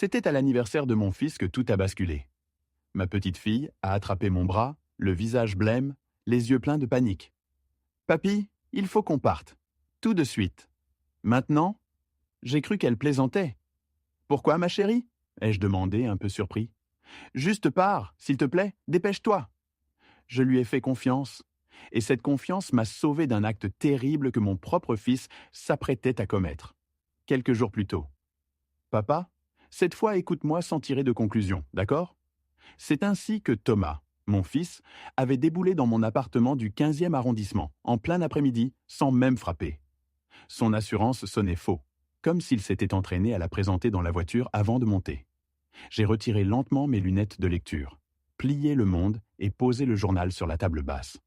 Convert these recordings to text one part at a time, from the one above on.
C'était à l'anniversaire de mon fils que tout a basculé. Ma petite fille a attrapé mon bras, le visage blême, les yeux pleins de panique. Papy, il faut qu'on parte. Tout de suite. Maintenant? J'ai cru qu'elle plaisantait. Pourquoi, ma chérie? Ai-je demandé, un peu surpris. Juste pars, s'il te plaît, dépêche-toi. Je lui ai fait confiance, et cette confiance m'a sauvé d'un acte terrible que mon propre fils s'apprêtait à commettre. Quelques jours plus tôt. Papa, cette fois écoute-moi sans tirer de conclusion, d'accord? C'est ainsi que Thomas, mon fils, avait déboulé dans mon appartement du 15e arrondissement, en plein après-midi, sans même frapper. Son assurance sonnait faux, comme s'il s'était entraîné à la présenter dans la voiture avant de monter. J'ai retiré lentement mes lunettes de lecture, plié le Monde et posé le journal sur la table basse.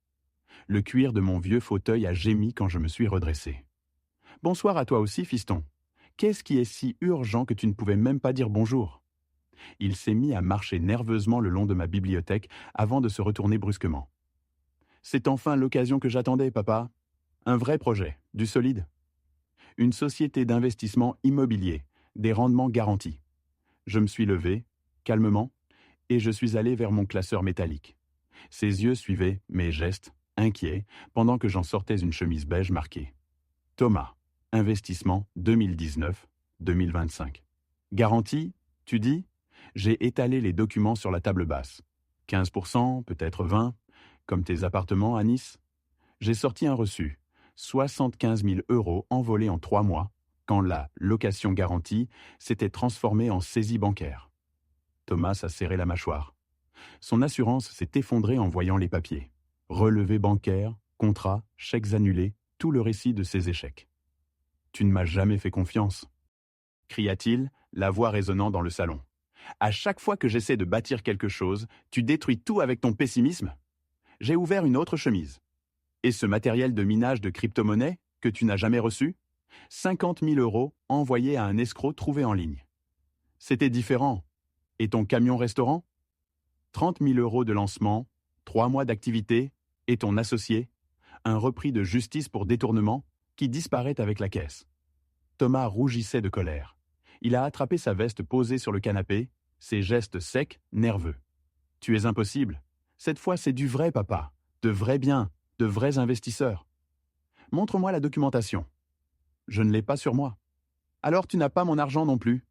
Le cuir de mon vieux fauteuil a gémi quand je me suis redressé. « Bonsoir à toi aussi, fiston. Qu'est-ce qui est si urgent que tu ne pouvais même pas dire bonjour ?» Il s'est mis à marcher nerveusement le long de ma bibliothèque avant de se retourner brusquement. « C'est enfin l'occasion que j'attendais, papa. Un vrai projet, du solide. Une société d'investissement immobilier, des rendements garantis. » Je me suis levé, calmement, et je suis allé vers mon classeur métallique. Ses yeux suivaient mes gestes, inquiets, pendant que j'en sortais une chemise beige marquée. Thomas, investissement 2019-2025. Garantie, tu dis? J'ai étalé les documents sur la table basse. 15%, peut-être 20%, comme tes appartements à Nice. J'ai sorti un reçu, 75 000 € envolés en 3 mois, quand la location garantie s'était transformée en saisie bancaire. Thomas a serré la mâchoire. Son assurance s'est effondrée en voyant les papiers. Relevés bancaires, contrats, chèques annulés, tout le récit de ses échecs. « Tu ne m'as jamais fait confiance !» cria-t-il, la voix résonnant dans le salon. « À chaque fois que j'essaie de bâtir quelque chose, tu détruis tout avec ton pessimisme. J'ai ouvert une autre chemise. Et ce matériel de minage de crypto-monnaie que tu n'as jamais reçu? 50 000 € envoyés à un escroc trouvé en ligne. C'était différent. Et ton camion-restaurant? 30 000 € de lancement, 3 mois d'activité, et ton associé? Un repris de justice pour détournement qui disparaît avec la caisse. » Thomas rougissait de colère. Il a attrapé sa veste posée sur le canapé, ses gestes secs, nerveux. « Tu es impossible. Cette fois, c'est du vrai, papa. De vrais biens, de vrais investisseurs. Montre-moi la documentation. » Je ne l'ai pas sur moi. Alors tu n'as pas mon argent non plus.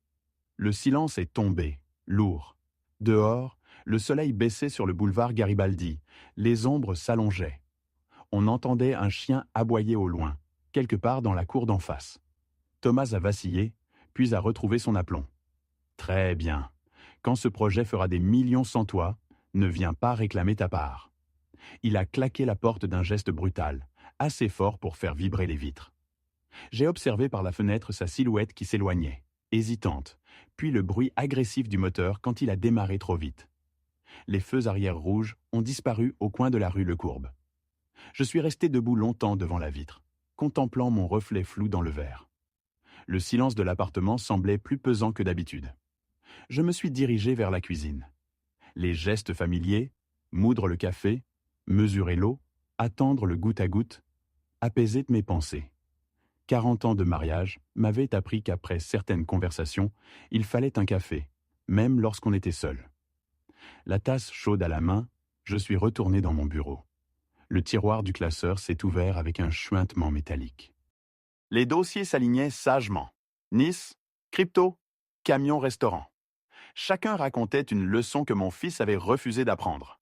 Le silence est tombé, lourd. Dehors, le soleil baissait sur le boulevard Garibaldi. Les ombres s'allongeaient. On entendait un chien aboyer au loin, quelque part dans la cour d'en face. Thomas a vacillé, puis a retrouvé son aplomb. « Très bien. Quand ce projet fera des millions sans toi, ne viens pas réclamer ta part. » Il a claqué la porte d'un geste brutal, assez fort pour faire vibrer les vitres. J'ai observé par la fenêtre sa silhouette qui s'éloignait, hésitante, puis le bruit agressif du moteur quand il a démarré trop vite. Les feux arrière rouges ont disparu au coin de la rue Lecourbe. Je suis resté debout longtemps devant la vitre, contemplant mon reflet flou dans le verre. Le silence de l'appartement semblait plus pesant que d'habitude. Je me suis dirigé vers la cuisine. Les gestes familiers, moudre le café, mesurer l'eau, attendre le goutte à goutte, apaisaient mes pensées. 40 ans de mariage m'avaient appris qu'après certaines conversations, il fallait un café, même lorsqu'on était seul. La tasse chaude à la main, je suis retourné dans mon bureau. Le tiroir du classeur s'est ouvert avec un chuintement métallique. Les dossiers s'alignaient sagement. Nice, crypto, camion-restaurant. Chacun racontait une leçon que mon fils avait refusé d'apprendre.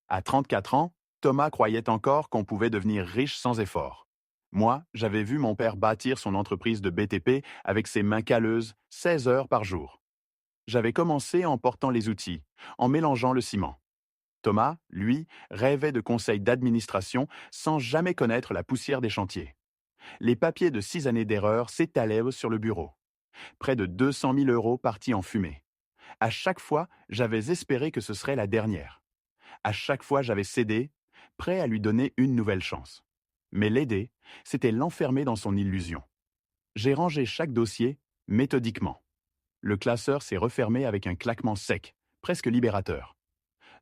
À 34 ans, Thomas croyait encore qu'on pouvait devenir riche sans effort. Moi, j'avais vu mon père bâtir son entreprise de BTP avec ses mains calleuses, 16 heures par jour. J'avais commencé en portant les outils, en mélangeant le ciment. Thomas, lui, rêvait de conseils d'administration sans jamais connaître la poussière des chantiers. Les papiers de 6 années d'erreur s'étalaient sur le bureau. Près de 200 000 € partis en fumée. À chaque fois, j'avais espéré que ce serait la dernière. À chaque fois, j'avais cédé, prêt à lui donner une nouvelle chance. Mais l'aider, c'était l'enfermer dans son illusion. J'ai rangé chaque dossier, méthodiquement. Le classeur s'est refermé avec un claquement sec, presque libérateur.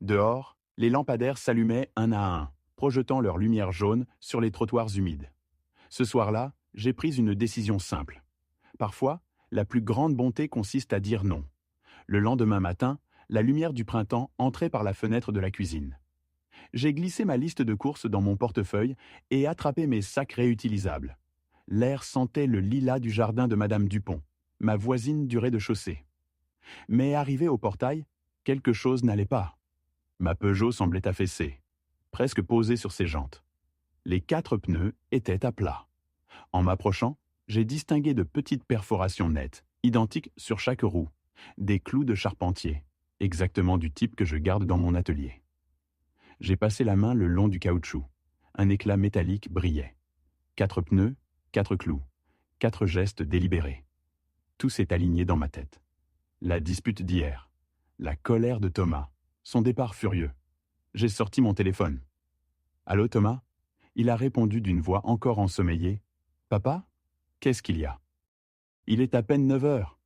Dehors, les lampadaires s'allumaient un à un, projetant leur lumière jaune sur les trottoirs humides. Ce soir-là, j'ai pris une décision simple. Parfois, la plus grande bonté consiste à dire non, Le lendemain matin, la lumière du printemps entrait par la fenêtre de la cuisine. J'ai glissé ma liste de courses dans mon portefeuille et attrapé mes sacs réutilisables. L'air sentait le lilas du jardin de Madame Dupont, ma voisine du rez-de-chaussée. Mais arrivé au portail, quelque chose n'allait pas. Ma Peugeot semblait affaissée, presque posée sur ses jantes. Les 4 pneus étaient à plat. En m'approchant, j'ai distingué de petites perforations nettes, identiques sur chaque roue, des clous de charpentier, exactement du type que je garde dans mon atelier. J'ai passé la main le long du caoutchouc. Un éclat métallique brillait. 4 pneus, 4 clous, 4 gestes délibérés. Tout s'est aligné dans ma tête. La dispute d'hier, la colère de Thomas, son départ furieux. J'ai sorti mon téléphone. « Allô Thomas ?» Il a répondu d'une voix encore ensommeillée. « Papa, qu'est-ce qu'il y a ?»« Il est à peine 9 heures.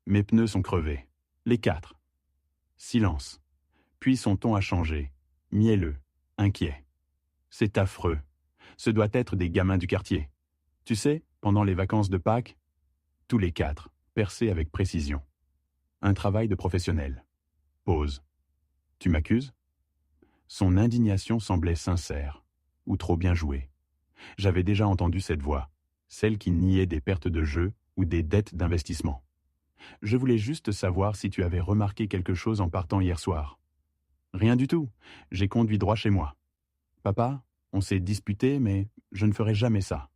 Mes pneus sont crevés. Les 4. » Silence. Puis son ton a changé, mielleux, inquiet. « C'est affreux. Ce doit être des gamins du quartier. Tu sais, pendant les vacances de Pâques, tous les 4, percés avec précision. Un travail de professionnel. Pause. Tu m'accuses ? » Son indignation semblait sincère, ou trop bien jouée. J'avais déjà entendu cette voix, celle qui niait des pertes de jeu ou des dettes d'investissement. Je voulais juste savoir si tu avais remarqué quelque chose en partant hier soir. Rien du tout. J'ai conduit droit chez moi. Papa, on s'est disputé, mais je ne ferai jamais ça.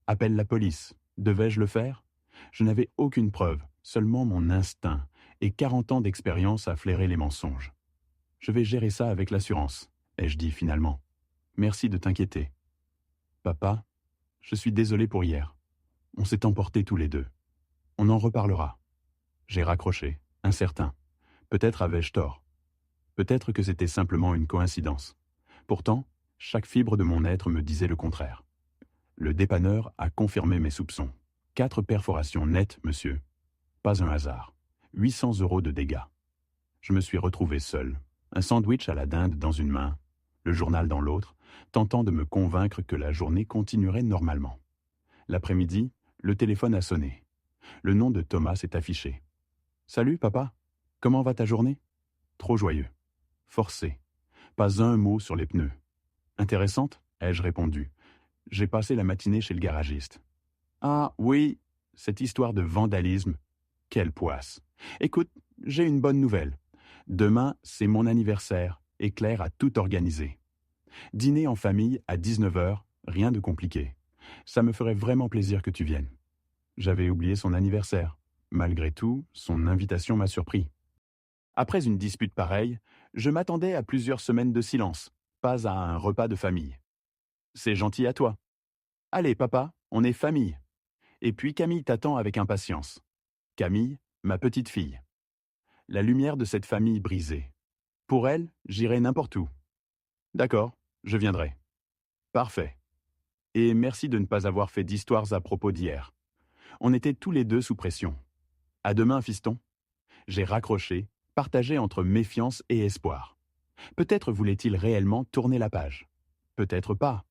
Appelle la police. Devais-je le faire ? Je n'avais aucune preuve, seulement mon instinct et 40 ans d'expérience à flairer les mensonges. Je vais gérer ça avec l'assurance, ai-je dit finalement. Merci de t'inquiéter. Papa, je suis désolé pour hier. On s'est emportés tous les deux. On en reparlera. J'ai raccroché, incertain. Peut-être avais-je tort. Peut-être que c'était simplement une coïncidence. Pourtant, chaque fibre de mon être me disait le contraire. Le dépanneur a confirmé mes soupçons. 4 perforations nettes, monsieur. Pas un hasard. 800 € de dégâts. Je me suis retrouvé seul, un sandwich à la dinde dans une main, le journal dans l'autre, tentant de me convaincre que la journée continuerait normalement. L'après-midi, le téléphone a sonné. Le nom de Thomas s'est affiché. « Salut, papa. Comment va ta journée ?»« Trop joyeux. Forcé. Pas un mot sur les pneus. »« Intéressante ?» ai-je répondu. « J'ai passé la matinée chez le garagiste. »« Ah, oui, cette histoire de vandalisme. Quelle poisse. Écoute, j'ai une bonne nouvelle. Demain, c'est mon anniversaire et Claire a tout organisé. Dîner en famille à 19 heures, rien de compliqué. Ça me ferait vraiment plaisir que tu viennes. » J'avais oublié son anniversaire. Malgré tout, son invitation m'a surpris. Après une dispute pareille, je m'attendais à plusieurs semaines de silence, pas à un repas de famille. C'est gentil à toi. Allez, papa, on est famille. Et puis Camille t'attend avec impatience. Camille, ma petite fille. La lumière de cette famille brisée. Pour elle, j'irai n'importe où. D'accord, je viendrai. Parfait. Et merci de ne pas avoir fait d'histoires à propos d'hier. On était tous les deux sous pression. À demain, fiston. J'ai raccroché, partagé entre méfiance et espoir. Peut-être voulait-il réellement tourner la page. Peut-être pas.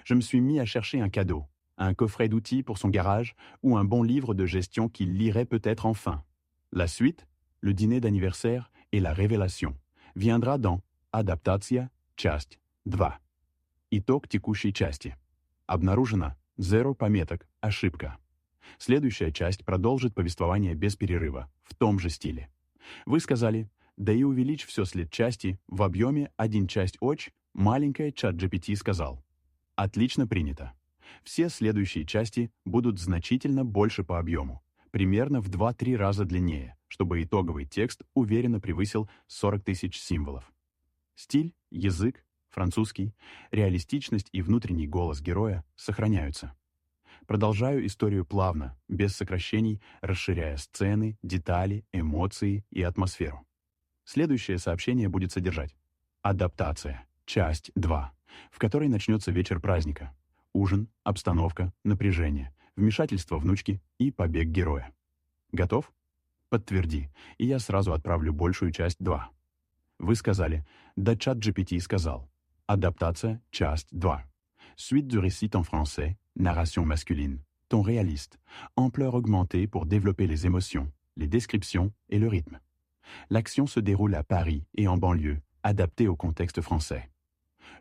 Je me suis mis à chercher un cadeau, un coffret d'outils pour son garage ou un bon livre de gestion qu'il lirait peut-être enfin. La suite, le dîner d'anniversaire et la révélation, viendra dans Адаптация, часть 2. Итог текущей части. Обнаружено 0 пометок, ошибка. Следующая часть продолжит повествование без перерыва, в том же стиле. Вы сказали, да и увеличь все след части в объеме 1 часть оч, маленькая ChatGPT сказал. Отлично принято. Все следующие части будут значительно больше по объему, примерно в 2-3 раза длиннее, чтобы итоговый текст уверенно превысил 40 000 символов. Стиль, язык, французский, реалистичность и внутренний голос героя сохраняются. Продолжаю историю плавно, без сокращений, расширяя сцены, детали, эмоции и атмосферу. Следующее сообщение будет содержать адаптация, часть 2, в которой начнется вечер праздника, ужин, обстановка, напряжение, вмешательство внучки и побег героя. Готов? Подтверди, и я сразу отправлю большую часть 2. Вы сказали, да ChatGPT сказал. Адаптация, часть 2. Suite du récit en français, narration masculine, ton réaliste, ampleur augmentée pour développer les émotions, les descriptions et le rythme. L'action se déroule à Paris et en banlieue, adaptée au contexte français.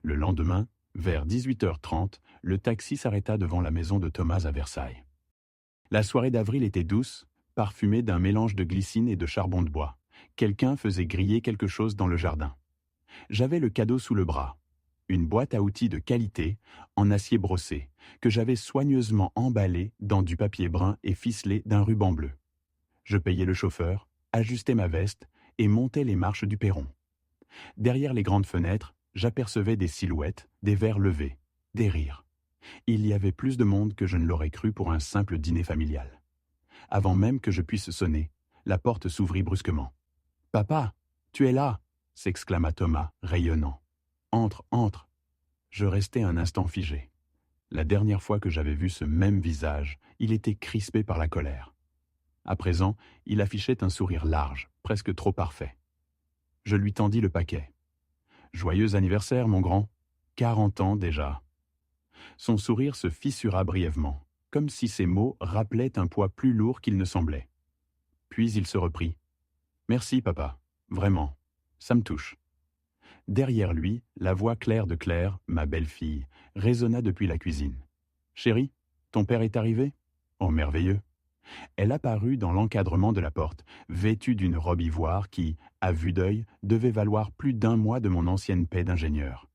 Le lendemain, vers 18h30, le taxi s'arrêta devant la maison de Thomas à Versailles. La soirée d'avril était douce, parfumée d'un mélange de glycine et de charbon de bois. Quelqu'un faisait griller quelque chose dans le jardin. J'avais le cadeau sous le bras. Une boîte à outils de qualité, en acier brossé, que j'avais soigneusement emballée dans du papier brun et ficelé d'un ruban bleu. Je payais le chauffeur, ajustais ma veste et montais les marches du perron. Derrière les grandes fenêtres, j'apercevais des silhouettes, des verres levés, des rires. Il y avait plus de monde que je ne l'aurais cru pour un simple dîner familial. Avant même que je puisse sonner, la porte s'ouvrit brusquement. « Papa, tu es là !» s'exclama Thomas, rayonnant. « Entre, entre !» Je restai un instant figé. La dernière fois que j'avais vu ce même visage, il était crispé par la colère. À présent, il affichait un sourire large, presque trop parfait. Je lui tendis le paquet. « Joyeux anniversaire, mon grand. 40 ans déjà. » Son sourire se fissura brièvement, comme si ces mots rappelaient un poids plus lourd qu'il ne semblait. Puis il se reprit. « Merci, papa. Vraiment. Ça me touche. » Derrière lui, la voix claire de Claire, ma belle-fille, résonna depuis la cuisine. « Chérie, ton père est arrivé ? Oh, merveilleux !» Elle apparut dans l'encadrement de la porte, vêtue d'une robe ivoire qui, à vue d'œil, devait valoir plus d'1 mois de mon ancienne paie d'ingénieur.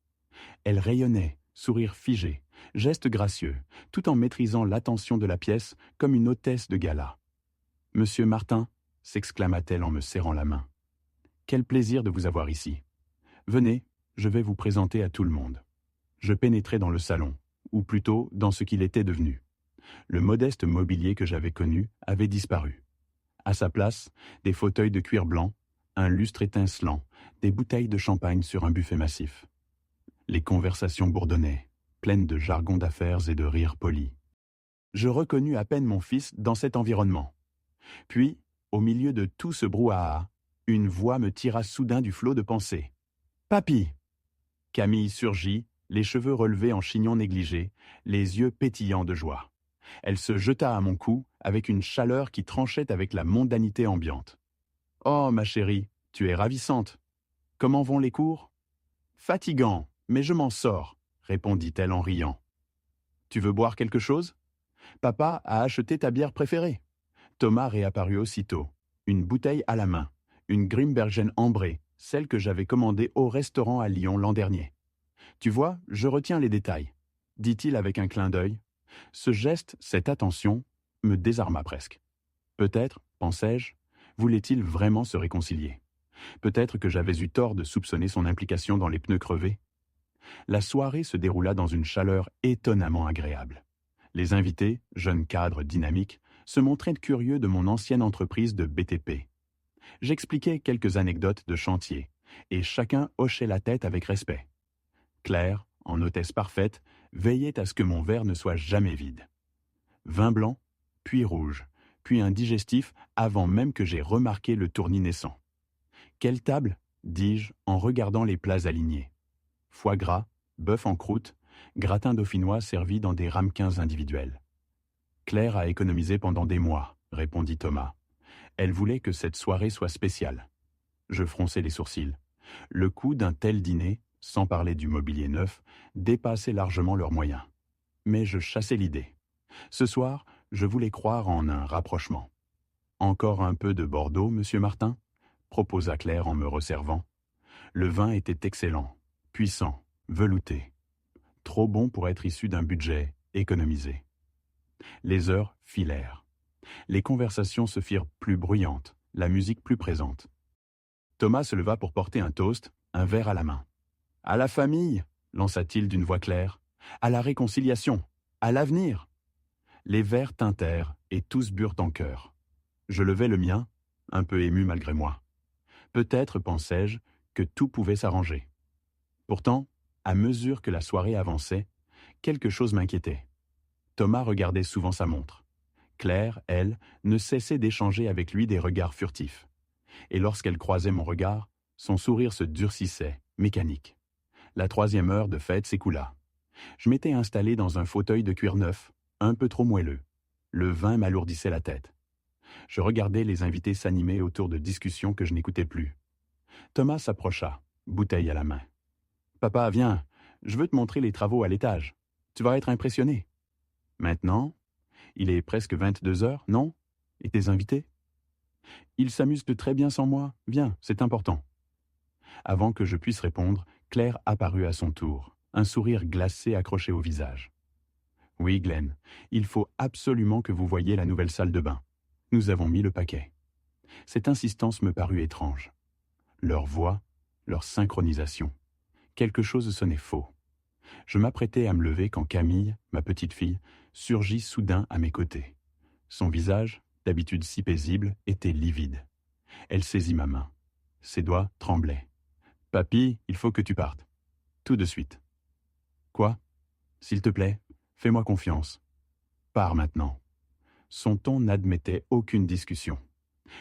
Elle rayonnait, sourire figé, geste gracieux, tout en maîtrisant l'attention de la pièce comme une hôtesse de gala. « Monsieur Martin » s'exclama-t-elle en me serrant la main. « Quel plaisir de vous avoir ici. Venez, je vais vous présenter à tout le monde. » Je pénétrai dans le salon, ou plutôt dans ce qu'il était devenu. Le modeste mobilier que j'avais connu avait disparu. À sa place, des fauteuils de cuir blanc, un lustre étincelant, des bouteilles de champagne sur un buffet massif. Les conversations bourdonnaient, pleines de jargon d'affaires et de rires polis. Je reconnus à peine mon fils dans cet environnement. Puis, au milieu de tout ce brouhaha, une voix me tira soudain du flot de pensées. « Papy !» Camille surgit, les cheveux relevés en chignon négligé, les yeux pétillants de joie. Elle se jeta à mon cou avec une chaleur qui tranchait avec la mondanité ambiante. « Oh, ma chérie, tu es ravissante. Comment vont les cours ? » « Fatigant, mais je m'en sors, » répondit-elle en riant. « Tu veux boire quelque chose ? Papa a acheté ta bière préférée. » Thomas réapparut aussitôt, une bouteille à la main, une Grimbergen ambrée, celle que j'avais commandée au restaurant à Lyon l'an dernier. « Tu vois, je retiens les détails, » dit-il avec un clin d'œil. Ce geste, cette attention, me désarma presque. Peut-être, pensai-je, voulait-il vraiment se réconcilier. Peut-être que j'avais eu tort de soupçonner son implication dans les pneus crevés. La soirée se déroula dans une chaleur étonnamment agréable. Les invités, jeunes cadres dynamiques, se montraient curieux de mon ancienne entreprise de BTP. J'expliquais quelques anecdotes de chantier, et chacun hochait la tête avec respect. Claire, en hôtesse parfaite, veillait à ce que mon verre ne soit jamais vide. Vin blanc, puis rouge, puis un digestif avant même que j'aie remarqué le tournis naissant. « Quelle table ?» dis-je en regardant les plats alignés. Foie gras, bœuf en croûte, gratin dauphinois servi dans des ramequins individuels. « Claire a économisé pendant des mois, » répondit Thomas. Elle voulait que cette soirée soit spéciale. Je fronçai les sourcils. Le coût d'un tel dîner, sans parler du mobilier neuf, dépassait largement leurs moyens. Mais je chassai l'idée. Ce soir, je voulais croire en un rapprochement. « Encore un peu de Bordeaux, monsieur Martin ?» proposa Claire en me resservant. Le vin était excellent, puissant, velouté. Trop bon pour être issu d'un budget économisé. Les heures filèrent. Les conversations se firent plus bruyantes, la musique plus présente. Thomas se leva pour porter un toast, un verre à la main. « À la famille !» lança-t-il d'une voix claire. « À la réconciliation ! À l'avenir !» Les verres tintèrent et tous burent en chœur. Je levai le mien, un peu ému malgré moi. Peut-être, pensai-je, que tout pouvait s'arranger. Pourtant, à mesure que la soirée avançait, quelque chose m'inquiétait. Thomas regardait souvent sa montre. Claire, elle, ne cessait d'échanger avec lui des regards furtifs. Et lorsqu'elle croisait mon regard, son sourire se durcissait, mécanique. La 3e heure de fête s'écoula. Je m'étais installé dans un fauteuil de cuir neuf, un peu trop moelleux. Le vin m'alourdissait la tête. Je regardais les invités s'animer autour de discussions que je n'écoutais plus. Thomas s'approcha, bouteille à la main. « Papa, viens, je veux te montrer les travaux à l'étage. Tu vas être impressionné. » Maintenant, il est presque 22 heures, non? Et tes invités? Ils s'amusent très bien sans moi. Viens, c'est important. Avant que je puisse répondre, Claire apparut à son tour, un sourire glacé accroché au visage. Oui, Glenn, il faut absolument que vous voyiez la nouvelle salle de bain. Nous avons mis le paquet. Cette insistance me parut étrange. Leur voix, leur synchronisation. Quelque chose sonnait faux. Je m'apprêtais à me lever quand Camille, ma petite fille, surgit soudain à mes côtés. Son visage, d'habitude si paisible, était livide. Elle saisit ma main. Ses doigts tremblaient. « Papy, il faut que tu partes. Tout de suite. »« Quoi? S'il te plaît, fais-moi confiance. Pars maintenant. » Son ton n'admettait aucune discussion.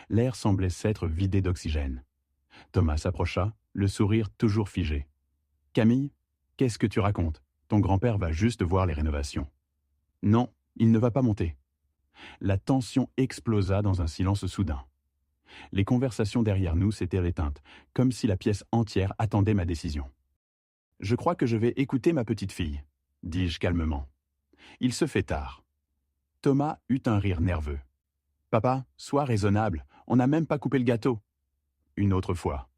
L'air semblait s'être vidé d'oxygène. Thomas s'approcha, le sourire toujours figé. « Camille, qu'est-ce que tu racontes? Ton grand-père va juste voir les rénovations. »« Non, il ne va pas monter. » La tension explosa dans un silence soudain. Les conversations derrière nous s'étaient éteintes, comme si la pièce entière attendait ma décision. « Je crois que je vais écouter ma petite fille, » dis-je calmement. Il se fait tard. Thomas eut un rire nerveux. « Papa, sois raisonnable, on n'a même pas coupé le gâteau. » Une autre fois.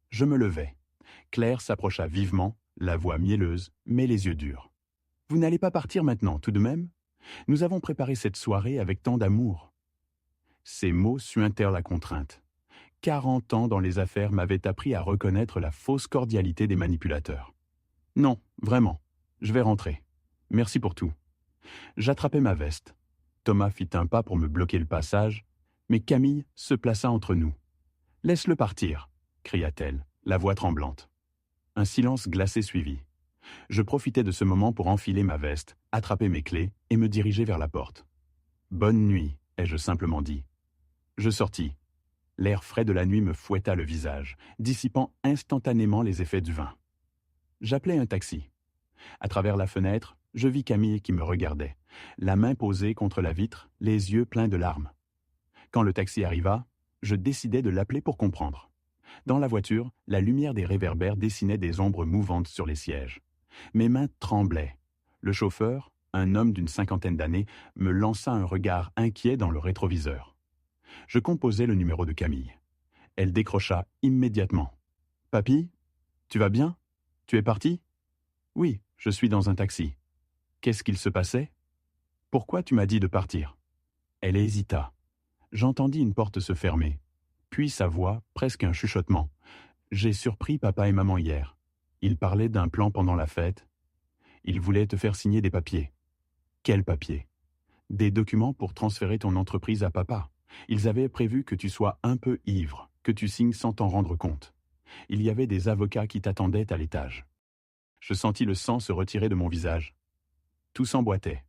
Je me levai. Claire s'approcha vivement, la voix mielleuse, mais les yeux durs. « Vous n'allez pas partir maintenant, tout de même? Nous avons préparé cette soirée avec tant d'amour. » Ces mots suintèrent la contrainte. 40 ans dans les affaires m'avaient appris à reconnaître la fausse cordialité des manipulateurs. « Non, vraiment, je vais rentrer. Merci pour tout. » J'attrapai ma veste. Thomas fit un pas pour me bloquer le passage, mais Camille se plaça entre nous. « Laisse-le partir !» cria-t-elle, la voix tremblante. Un silence glacé suivit. Je profitai de ce moment pour enfiler ma veste, attraper mes clés et me diriger vers la porte. « Bonne nuit !» ai-je simplement dit. Je sortis. L'air frais de la nuit me fouetta le visage, dissipant instantanément les effets du vin. J'appelai un taxi. À travers la fenêtre, je vis Camille qui me regardait, la main posée contre la vitre, les yeux pleins de larmes. Quand le taxi arriva, je décidai de l'appeler pour comprendre. Dans la voiture, la lumière des réverbères dessinait des ombres mouvantes sur les sièges. Mes mains tremblaient. Le chauffeur, un homme d'une 50aine d'années, me lança un regard inquiet dans le rétroviseur. Je composai le numéro de Camille. Elle décrocha immédiatement. « Papy, tu vas bien? Tu es parti? »« Oui, je suis dans un taxi. »« Qu'est-ce qu'il se passait? Pourquoi tu m'as dit de partir ?» Elle hésita. J'entendis une porte se fermer. Puis sa voix, presque un chuchotement. « J'ai surpris papa et maman hier. Ils parlaient d'un plan pendant la fête. Ils voulaient te faire signer des papiers. » « Quels papiers? »« Des documents pour transférer ton entreprise à papa. Ils avaient prévu que tu sois un peu ivre, que tu signes sans t'en rendre compte. Il y avait des avocats qui t'attendaient à l'étage. » Je sentis le sang se retirer de mon visage. Tout s'emboîtait.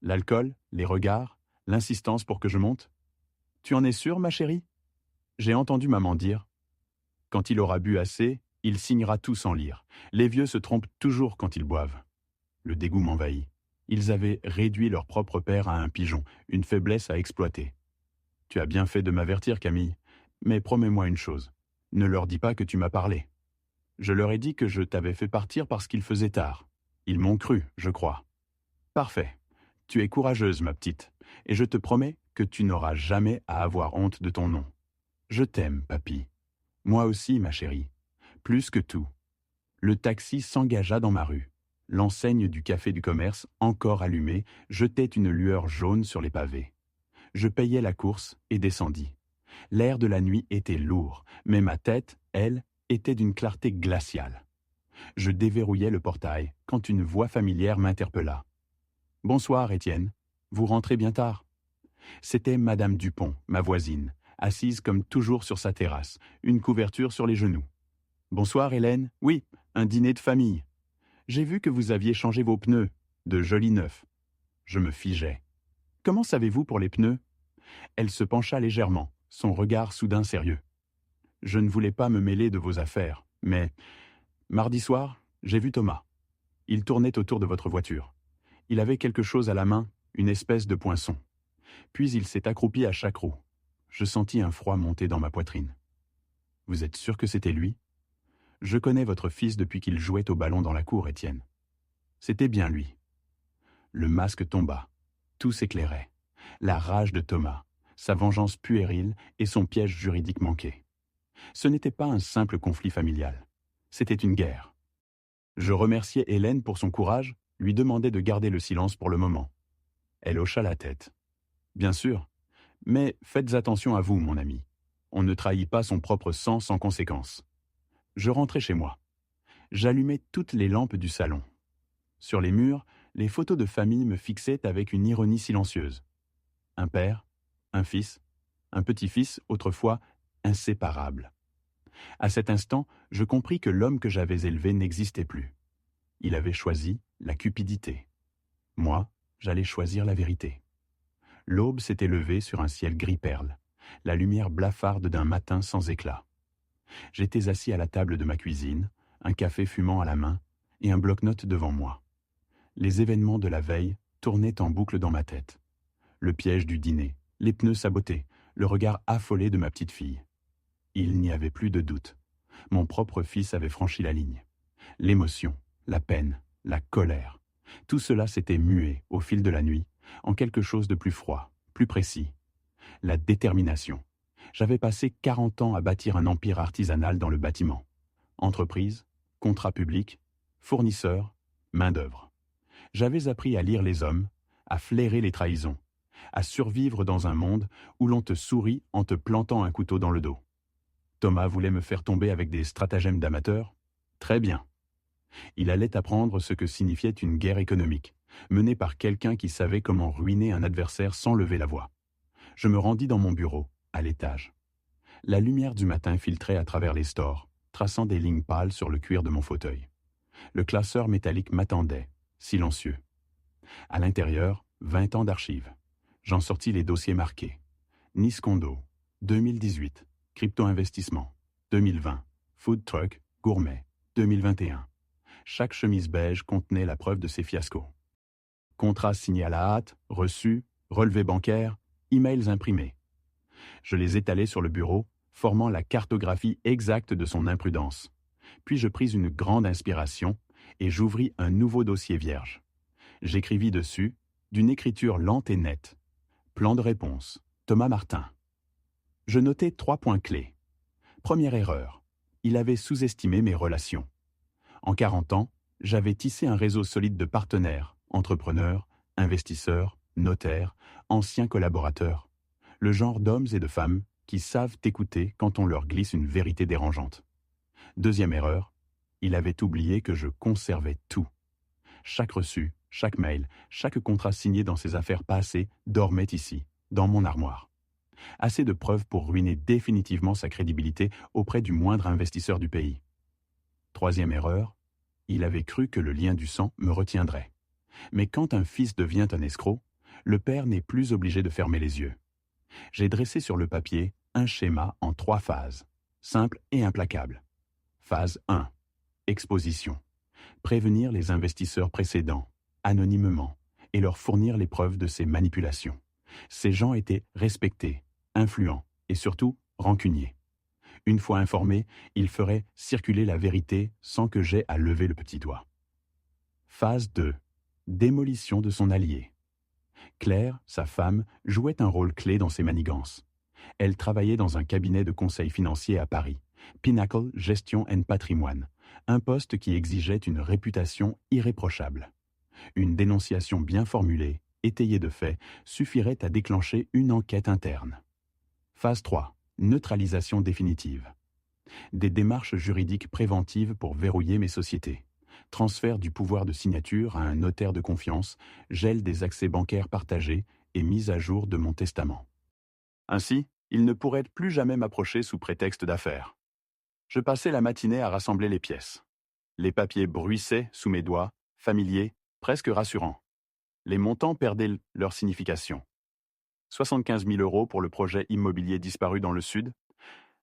L'alcool, les regards, l'insistance pour que je monte. « Tu en es sûre, ma chérie ?» J'ai entendu maman dire. « Quand il aura bu assez, il signera tout sans lire. Les vieux se trompent toujours quand ils boivent. » Le dégoût m'envahit. Ils avaient réduit leur propre père à un pigeon, une faiblesse à exploiter. « Tu as bien fait de m'avertir, Camille, mais promets-moi une chose. Ne leur dis pas que tu m'as parlé. » Je leur ai dit que je t'avais fait partir parce qu'il faisait tard. Ils m'ont cru, je crois. « Parfait. Tu es courageuse, ma petite, et je te promets que tu n'auras jamais à avoir honte de ton nom. Je t'aime, papy. Moi aussi, ma chérie. Plus que tout. » Le taxi s'engagea dans ma rue. L'enseigne du café du commerce, encore allumée, jetait une lueur jaune sur les pavés. Je payai la course et descendis. L'air de la nuit était lourd, mais ma tête, elle, était d'une clarté glaciale. Je déverrouillai le portail quand une voix familière m'interpella. « Bonsoir, Étienne. Vous rentrez bien tard. » C'était Madame Dupont, ma voisine, assise comme toujours sur sa terrasse, une couverture sur les genoux. « Bonsoir, Hélène. Oui, un dîner de famille. J'ai vu que vous aviez changé vos pneus, de jolis neufs. » Je me figeai. « Comment savez-vous pour les pneus ?» Elle se pencha légèrement, son regard soudain sérieux. « Je ne voulais pas me mêler de vos affaires, mais mardi soir, j'ai vu Thomas. Il tournait autour de votre voiture. Il avait quelque chose à la main, une espèce de poinçon. Puis il s'est accroupi à chaque roue. je sentis un froid monter dans ma poitrine. Vous êtes sûr que c'était lui? Je connais votre fils depuis qu'il jouait au ballon dans la cour, Étienne. C'était bien lui. Le masque tomba. Tout s'éclairait. La rage de Thomas, sa vengeance puérile et son piège juridique manqué. Ce n'était pas un simple conflit familial. C'était une guerre. Je remerciai Hélène pour son courage, lui demandai de garder le silence pour le moment. Elle hocha la tête. Bien sûr, mais faites attention à vous, mon ami. On ne trahit pas son propre sang sans conséquence. Je rentrai chez moi. J'allumai toutes les lampes du salon. Sur les murs, les photos de famille me fixaient avec une ironie silencieuse. Un père, un fils, un petit-fils, autrefois inséparables. À cet instant, je compris que l'homme que j'avais élevé n'existait plus. Il avait choisi la cupidité. Moi, j'allais choisir la vérité. L'aube s'était levée sur un ciel gris-perle, la lumière blafarde d'un matin sans éclat. J'étais assis à la table de ma cuisine, un café fumant à la main et un bloc-notes devant moi. Les événements de la veille tournaient en boucle dans ma tête. Le piège du dîner, les pneus sabotés, le regard affolé de ma petite fille. Il n'y avait plus de doute. Mon propre fils avait franchi la ligne. L'émotion, la peine, la colère, tout cela s'était mué au fil de la nuit en quelque chose de plus froid, plus précis. La détermination. J'avais passé 40 ans à bâtir un empire artisanal dans le bâtiment. Entreprise, contrat public, fournisseurs, main-d'œuvre. J'avais appris à lire les hommes, à flairer les trahisons, à survivre dans un monde où l'on te sourit en te plantant un couteau dans le dos. Thomas voulait me faire tomber avec des stratagèmes d'amateur. Très bien. Il allait apprendre ce que signifiait une guerre économique, menée par quelqu'un qui savait comment ruiner un adversaire sans lever la voix. Je me rendis dans mon bureau, à l'étage. La lumière du matin filtrait à travers les stores, traçant des lignes pâles sur le cuir de mon fauteuil. Le classeur métallique m'attendait, silencieux. À l'intérieur, 20 ans d'archives. J'en sortis les dossiers marqués. Nice Condo, 2018, crypto-investissement, 2020, food truck, gourmet, 2021. Chaque chemise beige contenait la preuve de ces fiascos. Contrats signés à la hâte, reçus, relevés bancaires, emails imprimés. Je les étalai sur le bureau, formant la cartographie exacte de son imprudence. Puis je pris une grande inspiration et j'ouvris un nouveau dossier vierge. J'écrivis dessus, d'une écriture lente et nette. Plan de réponse, Thomas Martin. Je notai 3 points clés. Première erreur, il avait sous-estimé mes relations. En 40 ans, j'avais tissé un réseau solide de partenaires, entrepreneurs, investisseurs, notaires, anciens collaborateurs. Le genre d'hommes et de femmes qui savent écouter quand on leur glisse une vérité dérangeante. Deuxième erreur, il avait oublié que je conservais tout. Chaque reçu, chaque mail, chaque contrat signé dans ses affaires passées dormait ici, dans mon armoire. Assez de preuves pour ruiner définitivement sa crédibilité auprès du moindre investisseur du pays. Troisième erreur, il avait cru que le lien du sang me retiendrait. Mais quand un fils devient un escroc, le père n'est plus obligé de fermer les yeux. J'ai dressé sur le papier un schéma en 3 phases, simple et implacable. Phase 1. Exposition. Prévenir les investisseurs précédents, anonymement, et leur fournir les preuves de ces manipulations. Ces gens étaient respectés, influents et surtout rancuniers. Une fois informés, ils feraient circuler la vérité sans que j'aie à lever le petit doigt. Phase 2. Démolition de son allié. Claire, sa femme, jouait un rôle clé dans ces manigances. Elle travaillait dans un cabinet de conseil financier à Paris, Pinnacle Gestion and Patrimoine, un poste qui exigeait une réputation irréprochable. Une dénonciation bien formulée, étayée de faits, suffirait à déclencher une enquête interne. Phase 3. Neutralisation définitive. Des démarches juridiques préventives pour verrouiller mes sociétés. Transfert du pouvoir de signature à un notaire de confiance, gel des accès bancaires partagés et mise à jour de mon testament. Ainsi, il ne pourrait plus jamais m'approcher sous prétexte d'affaires. Je passais la matinée à rassembler les pièces. Les papiers bruissaient sous mes doigts, familiers, presque rassurants. Les montants perdaient leur signification. 75 000 € pour le projet immobilier disparu dans le Sud,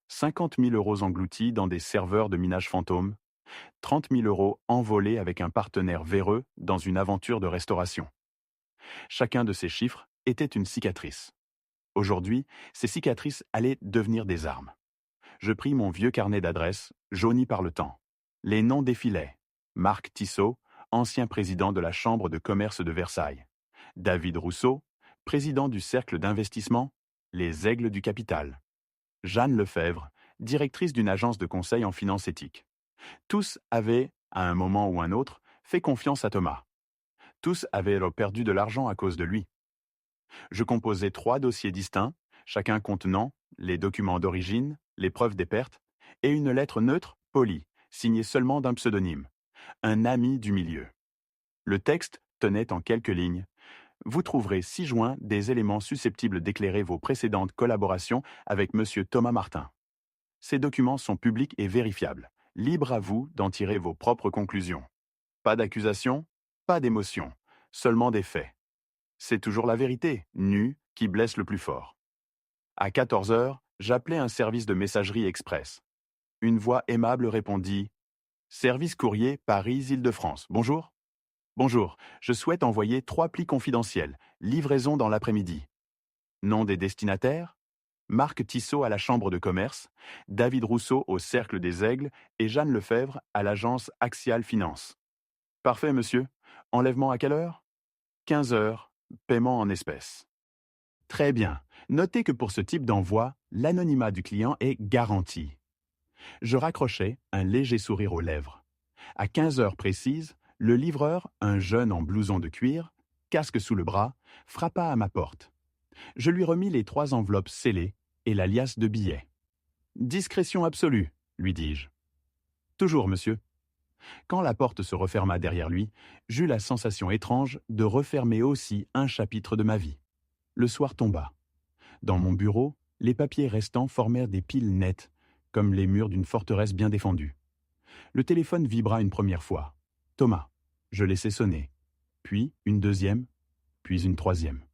50 000 € engloutis dans des serveurs de minage fantôme, 30 000 € envolés avec un partenaire véreux dans une aventure de restauration. Chacun de ces chiffres était une cicatrice. Aujourd'hui, ces cicatrices allaient devenir des armes. Je pris mon vieux carnet d'adresses, jauni par le temps. Les noms défilaient. Marc Tissot, ancien président de la Chambre de commerce de Versailles. David Rousseau, président du Cercle d'investissement, les Aigles du Capital. Jeanne Lefebvre, directrice d'une agence de conseil en finance éthique. Tous avaient, à un moment ou un autre, fait confiance à Thomas. Tous avaient perdu de l'argent à cause de lui. Je composais 3 dossiers distincts, chacun contenant les documents d'origine, les preuves des pertes, et une lettre neutre, polie, signée seulement d'un pseudonyme, un ami du milieu. Le texte tenait en quelques lignes. Vous trouverez ci-joint des éléments susceptibles d'éclairer vos précédentes collaborations avec M. Thomas Martin. Ces documents sont publics et vérifiables. Libre à vous d'en tirer vos propres conclusions. Pas d'accusation, pas d'émotion, seulement des faits. C'est toujours la vérité, nue, qui blesse le plus fort. À 14 heures, j'appelai un service de messagerie express. Une voix aimable répondit « Service courrier Paris-Île-de-France. Bonjour. Bonjour, je souhaite envoyer 3 plis confidentiels. Livraison dans l'après-midi. Nom des destinataires ? Marc Tissot à la Chambre de commerce, David Rousseau au Cercle des Aigles et Jeanne Lefebvre à l'agence Axial Finance. Parfait, monsieur. Enlèvement à quelle heure ? 15 heures. Paiement en espèces. Très bien. Notez que pour ce type d'envoi, l'anonymat du client est garanti. Je raccrochai, un léger sourire aux lèvres. À 15 heures précises, le livreur, un jeune en blouson de cuir, casque sous le bras, frappa à ma porte. Je lui remis les 3 enveloppes scellées et la liasse de billets. « Discrétion absolue », lui dis-je. « Toujours, monsieur. » Quand la porte se referma derrière lui, j'eus la sensation étrange de refermer aussi un chapitre de ma vie. Le soir tomba. Dans mon bureau, les papiers restants formèrent des piles nettes, comme les murs d'une forteresse bien défendue. Le téléphone vibra une première fois. Thomas. Je laissai sonner. Puis une deuxième, puis une troisième.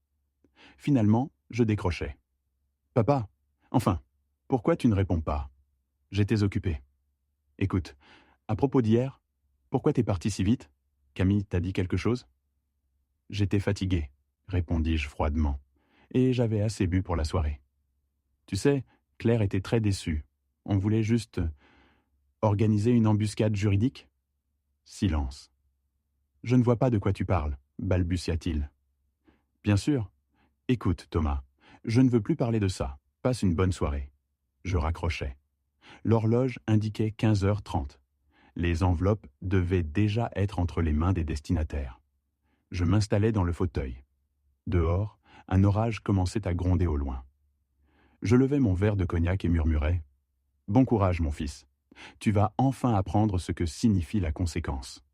Finalement, je décrochai. « Papa, enfin, pourquoi tu ne réponds pas ? J'étais occupé. Écoute, à propos d'hier, pourquoi t'es parti si vite ? Camille t'a dit quelque chose ? J'étais fatigué, répondis-je froidement, et j'avais assez bu pour la soirée. Tu sais, Claire était très déçue. On voulait juste organiser une embuscade juridique ? Silence. Je ne vois pas de quoi tu parles, balbutia-t-il. Bien sûr. Écoute, Thomas, je ne veux plus parler de ça. Passe une bonne soirée. Je raccrochai. L'horloge indiquait 15h30. Les enveloppes devaient déjà être entre les mains des destinataires. Je m'installai dans le fauteuil. Dehors, un orage commençait à gronder au loin. Je levai mon verre de cognac et murmurai « Bon courage, mon fils. Tu vas enfin apprendre ce que signifie la conséquence. »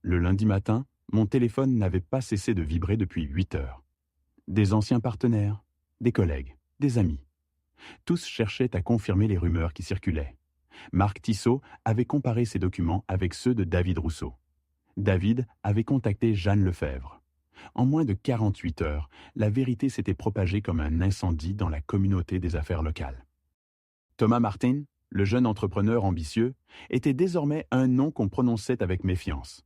Le lundi matin, mon téléphone n'avait pas cessé de vibrer depuis 8 heures. Des anciens partenaires, des collègues, des amis. Tous cherchaient à confirmer les rumeurs qui circulaient. Marc Tissot avait comparé ses documents avec ceux de David Rousseau. David avait contacté Jeanne Lefebvre. En moins de 48 heures, la vérité s'était propagée comme un incendie dans la communauté des affaires locales. Thomas Martin, le jeune entrepreneur ambitieux, était désormais un nom qu'on prononçait avec méfiance.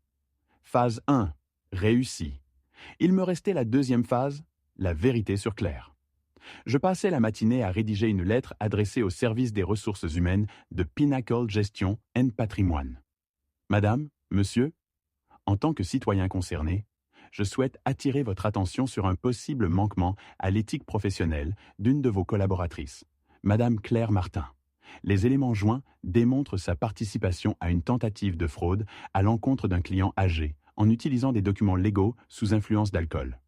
Phase 1, réussie. Il me restait la deuxième phase, la vérité sur Claire. Je passais la matinée à rédiger une lettre adressée au service des ressources humaines de Pinnacle Gestion and Patrimoine. Madame, monsieur, en tant que citoyen concerné, je souhaite attirer votre attention sur un possible manquement à l'éthique professionnelle d'une de vos collaboratrices, Madame Claire Martin. Les éléments joints démontrent sa participation à une tentative de fraude à l'encontre d'un client âgé en utilisant des documents légaux sous influence d'alcool.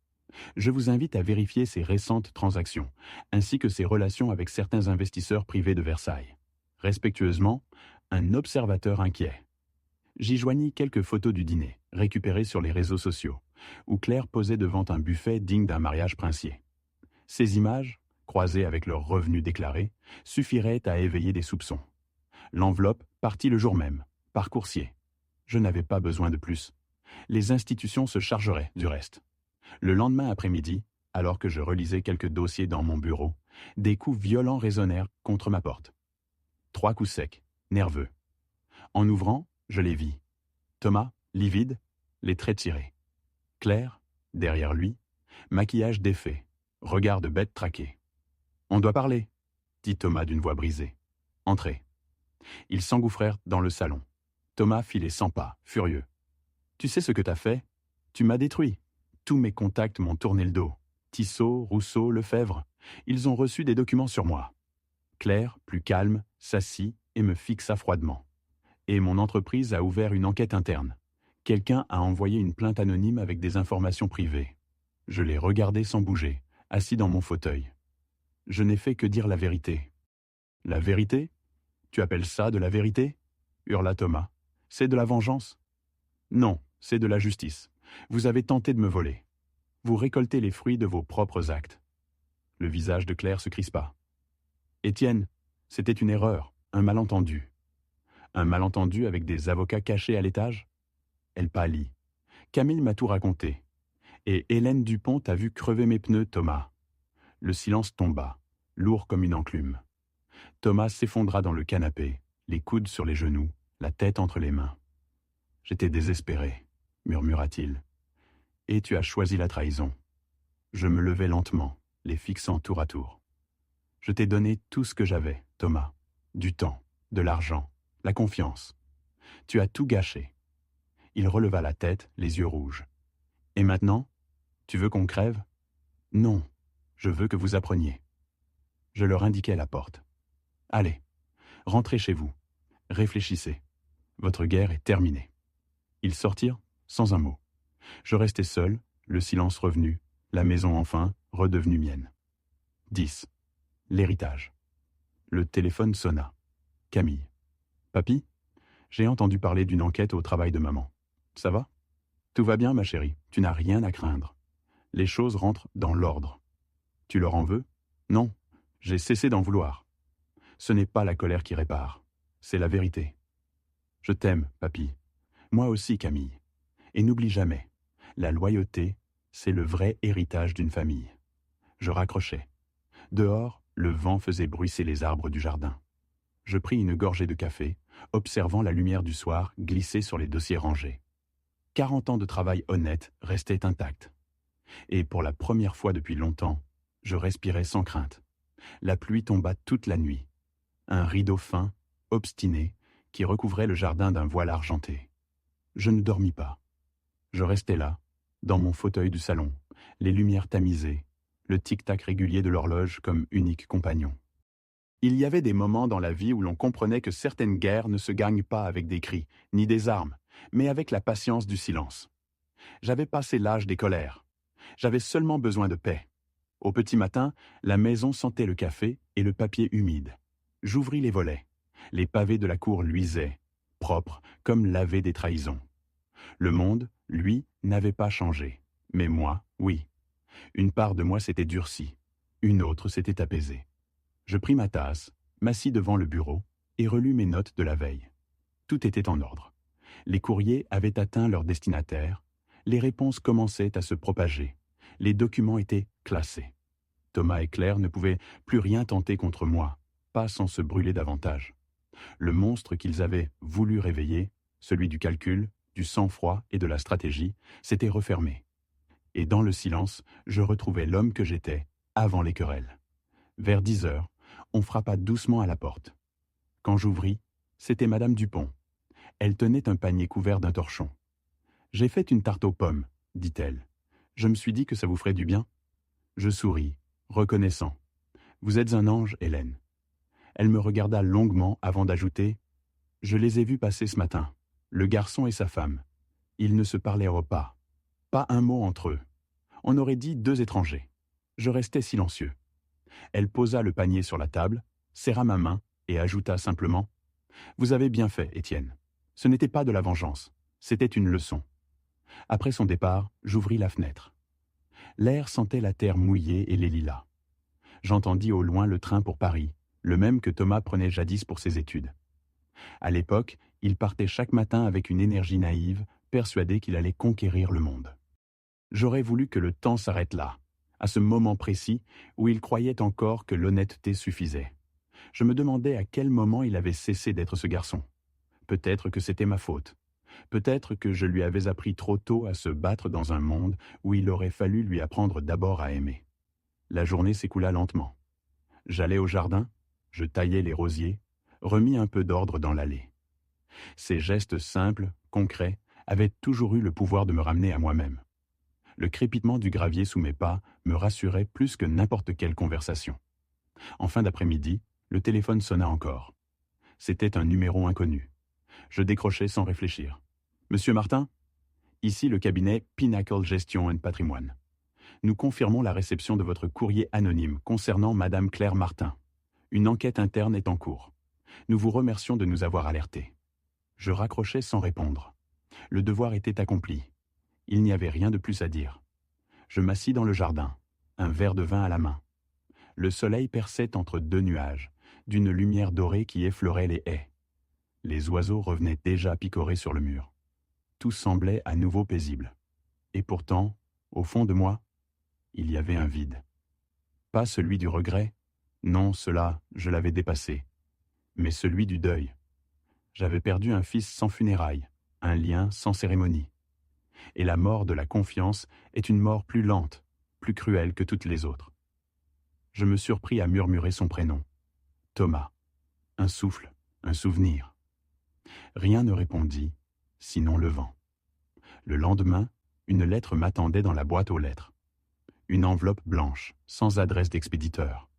Je vous invite à vérifier ses récentes transactions, ainsi que ses relations avec certains investisseurs privés de Versailles. Respectueusement, un observateur inquiet. J'y joignis quelques photos du dîner, récupérées sur les réseaux sociaux, où Claire posait devant un buffet digne d'un mariage princier. Ces images, croisées avec leurs revenus déclarés, suffiraient à éveiller des soupçons. L'enveloppe partit le jour même, par coursier. Je n'avais pas besoin de plus. Les institutions se chargeraient du reste. Le lendemain après-midi, alors que je relisais quelques dossiers dans mon bureau, des coups violents résonnèrent contre ma porte. 3 coups secs, nerveux. En ouvrant, je les vis. Thomas, livide, les traits tirés. Claire, derrière lui, maquillage défait, regard de bête traquée. On doit parler, dit Thomas d'une voix brisée. Entrez. Ils s'engouffrèrent dans le salon. Thomas fit les 100 pas, furieux. Tu sais ce que t'as fait? Tu m'as détruit. Tous mes contacts m'ont tourné le dos. Tissot, Rousseau, Lefebvre. Ils ont reçu des documents sur moi. Claire, plus calme, s'assit et me fixa froidement. Et mon entreprise a ouvert une enquête interne. Quelqu'un a envoyé une plainte anonyme avec des informations privées. Je l'ai regardé sans bouger, assis dans mon fauteuil. Je n'ai fait que dire la vérité. La vérité? Tu appelles ça de la vérité? Hurla Thomas. C'est de la vengeance? Non, c'est de la justice. Vous avez tenté de me voler. Vous récoltez les fruits de vos propres actes. Le visage de Claire se crispa. Étienne, c'était une erreur, un malentendu. Un malentendu avec des avocats cachés à l'étage? Elle pâlit. Camille m'a tout raconté. Et Hélène Dupont a vu crever mes pneus, Thomas. Le silence tomba, lourd comme une enclume. Thomas s'effondra dans le canapé, les coudes sur les genoux, la tête entre les mains. J'étais désespéré, murmura-t-il. Et tu as choisi la trahison. Je me levai lentement, les fixant tour à tour. Je t'ai donné tout ce que j'avais, Thomas. Du temps, de l'argent, la confiance. Tu as tout gâché. Il releva la tête, les yeux rouges. Et maintenant, tu veux qu'on crève? Non, je veux que vous appreniez. Je leur indiquai la porte. Allez, rentrez chez vous. Réfléchissez. Votre guerre est terminée. Ils sortirent sans un mot. Je restai seul, le silence revenu, la maison enfin redevenue mienne. 10. L'héritage. Le téléphone sonna. Camille. Papy, j'ai entendu parler d'une enquête au travail de maman. Ça va? Tout va bien, ma chérie, tu n'as rien à craindre. Les choses rentrent dans l'ordre. Tu leur en veux? Non, j'ai cessé d'en vouloir. Ce n'est pas la colère qui répare, c'est la vérité. Je t'aime, papy. Moi aussi, Camille. Et n'oublie jamais, la loyauté, c'est le vrai héritage d'une famille. Je raccrochai. Dehors, le vent faisait bruisser les arbres du jardin. Je pris une gorgée de café, observant la lumière du soir glisser sur les dossiers rangés. 40 ans de travail honnête restaient intacts. Et pour la première fois depuis longtemps, je respirais sans crainte. La pluie tomba toute la nuit. Un rideau fin, obstiné, qui recouvrait le jardin d'un voile argenté. Je ne dormis pas. Je restais là, dans mon fauteuil du salon, les lumières tamisées, le tic-tac régulier de l'horloge comme unique compagnon. Il y avait des moments dans la vie où l'on comprenait que certaines guerres ne se gagnent pas avec des cris, ni des armes, mais avec la patience du silence. J'avais passé l'âge des colères. J'avais seulement besoin de paix. Au petit matin, la maison sentait le café et le papier humide. J'ouvris les volets. Les pavés de la cour luisaient, propres, comme lavés des trahisons. Le monde, lui, n'avait pas changé. Mais moi, oui. Une part de moi s'était durcie. Une autre s'était apaisée. Je pris ma tasse, m'assis devant le bureau et relus mes notes de la veille. Tout était en ordre. Les courriers avaient atteint leur destinataire. Les réponses commençaient à se propager. Les documents étaient classés. Thomas et Claire ne pouvaient plus rien tenter contre moi, pas sans se brûler davantage. Le monstre qu'ils avaient voulu réveiller, celui du calcul, du sang-froid et de la stratégie, s'était refermé. Et dans le silence, je retrouvais l'homme que j'étais, avant les querelles. Vers 10 heures, on frappa doucement à la porte. Quand j'ouvris, c'était Madame Dupont. Elle tenait un panier couvert d'un torchon. « J'ai fait une tarte aux pommes, dit-elle. Je me suis dit que ça vous ferait du bien. » Je souris, reconnaissant. « Vous êtes un ange, Hélène. » Elle me regarda longuement avant d'ajouter « Je les ai vus passer ce matin, le garçon et sa femme. Ils ne se parlèrent pas. Pas un mot entre eux. On aurait dit 2 étrangers. Je restais silencieux. » Elle posa le panier sur la table, serra ma main et ajouta simplement « Vous avez bien fait, Étienne. Ce n'était pas de la vengeance, c'était une leçon. » Après son départ, j'ouvris la fenêtre. L'air sentait la terre mouillée et les lilas. J'entendis au loin le train pour Paris, le même que Thomas prenait jadis pour ses études. À l'époque, il partait chaque matin avec une énergie naïve, persuadé qu'il allait conquérir le monde. J'aurais voulu que le temps s'arrête là, à ce moment précis où il croyait encore que l'honnêteté suffisait. Je me demandais à quel moment il avait cessé d'être ce garçon. Peut-être que c'était ma faute. Peut-être que je lui avais appris trop tôt à se battre dans un monde où il aurait fallu lui apprendre d'abord à aimer. La journée s'écoula lentement. J'allais au jardin, je taillais les rosiers, remis un peu d'ordre dans l'allée. Ces gestes simples, concrets, avaient toujours eu le pouvoir de me ramener à moi-même. Le crépitement du gravier sous mes pas me rassurait plus que n'importe quelle conversation. En fin d'après-midi, le téléphone sonna encore. C'était un numéro inconnu. Je décrochai sans réfléchir. « Monsieur Martin ? Ici le cabinet Pinnacle Gestion and Patrimoine. Nous confirmons la réception de votre courrier anonyme concernant Madame Claire Martin. Une enquête interne est en cours. Nous vous remercions de nous avoir alertés. » Je raccrochai sans répondre. Le devoir était accompli. Il n'y avait rien de plus à dire. Je m'assis dans le jardin, un verre de vin à la main. Le soleil perçait entre deux nuages, d'une lumière dorée qui effleurait les haies. Les oiseaux revenaient déjà picorer sur le mur. Tout semblait à nouveau paisible. Et pourtant, au fond de moi, il y avait un vide. Pas celui du regret, non, cela, je l'avais dépassé, mais celui du deuil. J'avais perdu un fils sans funérailles, un lien sans cérémonie. Et la mort de la confiance est une mort plus lente, plus cruelle que toutes les autres. Je me surpris à murmurer son prénom. Thomas. Un souffle, un souvenir. Rien ne répondit, sinon le vent. Le lendemain, une lettre m'attendait dans la boîte aux lettres. Une enveloppe blanche, sans adresse d'expéditeur.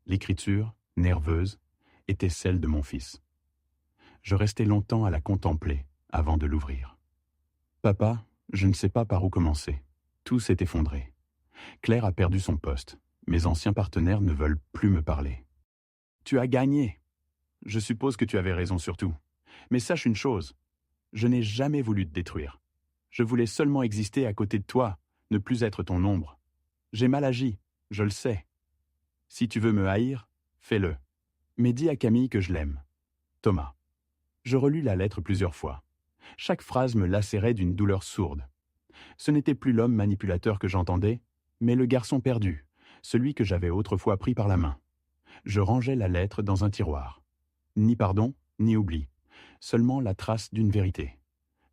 L'écriture, nerveuse, était celle de mon fils. Je restai longtemps à la contempler avant de l'ouvrir. Papa, je ne sais pas par où commencer. Tout s'est effondré. Claire a perdu son poste. Mes anciens partenaires ne veulent plus me parler. Tu as gagné. Je suppose que tu avais raison sur tout. Mais sache une chose, je n'ai jamais voulu te détruire. Je voulais seulement exister à côté de toi, ne plus être ton ombre. J'ai mal agi, je le sais. Si tu veux me haïr, fais-le. Mais dis à Camille que je l'aime. Thomas. Je relus la lettre plusieurs fois. Chaque phrase me lacérait d'une douleur sourde. Ce n'était plus l'homme manipulateur que j'entendais, mais le garçon perdu, celui que j'avais autrefois pris par la main. Je rangeai la lettre dans un tiroir. Ni pardon, ni oubli. Seulement la trace d'une vérité.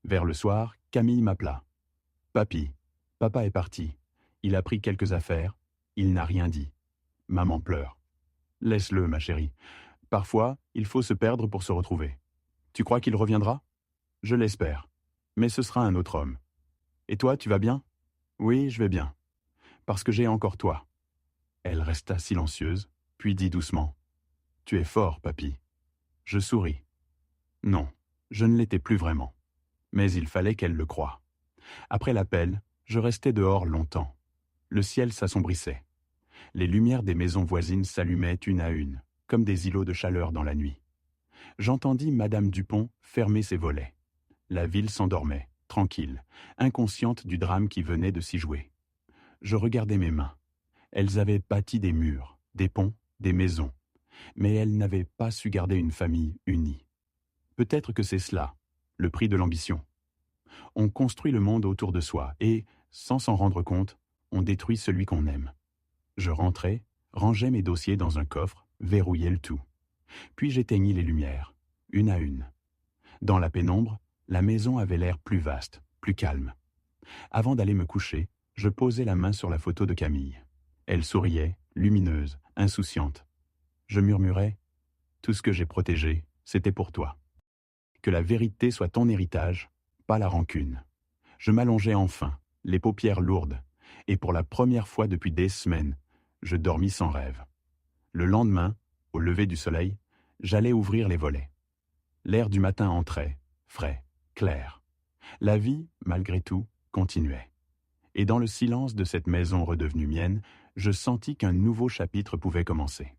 Vers le soir, Camille m'appela. « Papy, papa est parti. Il a pris quelques affaires. Il n'a rien dit. Maman pleure. Laisse-le, ma chérie. Parfois, il faut se perdre pour se retrouver. Tu crois qu'il reviendra ? Je l'espère. Mais ce sera un autre homme. Et toi, tu vas bien ? Oui, je vais bien. Parce que j'ai encore toi. » Elle resta silencieuse, puis dit doucement. « Tu es fort, papy. » Je souris. Non, je ne l'étais plus vraiment. Mais il fallait qu'elle le croie. Après l'appel, je restai dehors longtemps. Le ciel s'assombrissait. Les lumières des maisons voisines s'allumaient une à une, comme des îlots de chaleur dans la nuit. J'entendis Madame Dupont fermer ses volets. La ville s'endormait, tranquille, inconsciente du drame qui venait de s'y jouer. Je regardais mes mains. Elles avaient bâti des murs, des ponts, des maisons, mais elles n'avaient pas su garder une famille unie. Peut-être que c'est cela, le prix de l'ambition. On construit le monde autour de soi et, sans s'en rendre compte, on détruit celui qu'on aime. Je rentrai, rangeai mes dossiers dans un coffre, verrouillai le tout. Puis j'éteignis les lumières, une à une. Dans la pénombre, la maison avait l'air plus vaste, plus calme. Avant d'aller me coucher, je posai la main sur la photo de Camille. Elle souriait, lumineuse, insouciante. Je murmurai « Tout ce que j'ai protégé, c'était pour toi. Que la vérité soit ton héritage, pas la rancune. » Je m'allongeai enfin, les paupières lourdes, et pour la première fois depuis des semaines, je dormis sans rêve. Le lendemain, au lever du soleil, j'allais ouvrir les volets. L'air du matin entrait, frais, clair. La vie, malgré tout, continuait. Et dans le silence de cette maison redevenue mienne, je sentis qu'un nouveau chapitre pouvait commencer.